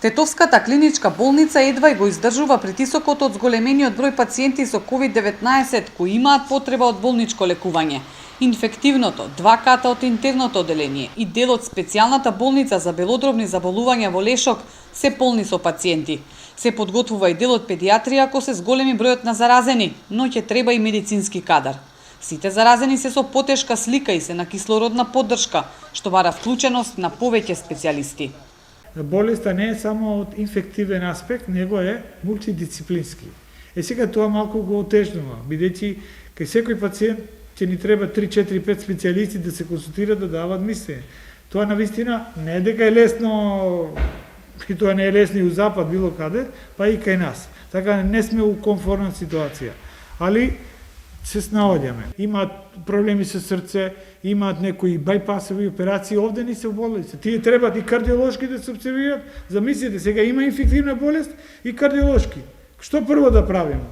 Тетовската клиничка болница едва го издржува притисокот од зголемениот број пациенти со COVID-19 кои имаат потреба од болничко лекување. Инфективното, 2 ката од интерното оделение и дел од специјалната болница за белодробни заболувања во Лешок се полни со пациенти. Се подготвува и дел од педиатрија ако се зголеми бројот на заразени, но ќе треба и медицински кадар. Сите заразени се со потешка слика и се на кислородна поддршка, што бара вклученост на повеќе специјалисти. Болеста не е само од инфективен аспект, него е мултидисциплински. Сега тоа малку го отежнува, бидејќи кај секој пациент ќе ни треба 3, 4, 5 специјалисти да се консултираат да дават мислење. Тоа навистина не е дека е лесно, и тоа не е лесно и у Запад било каде, па и кај нас. Така не сме у комфортна ситуација. Али се снаоѓаме. Имаат проблеми со срце, имаат некои бајпасови операции, овде не се болести. Тие требаат и кардиолошки да се обсервираат. Замислите, сега има инфективна болест и кардиолошки. Што прво да правиме?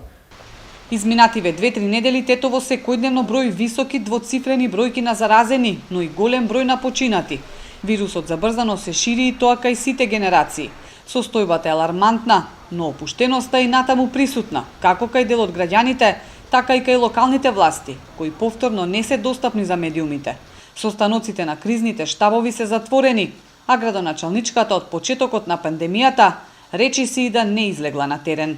Изминативе 2-3 недели Тетово секојдневно брои високи двоцифрени бројки на заразени, но и голем број на починати. Вирусот забрзано се шири и тоа кај сите генерации. Состојбата е алармантна, но опуштеноста и натаму присутна, како кај дел од граѓаните, така и кај локалните власти, кои повторно не се достапни за медиумите. Состаноците на кризните штабови се затворени, а градоначалничката од почетокот на пандемијата речиси и да не излегла на терен.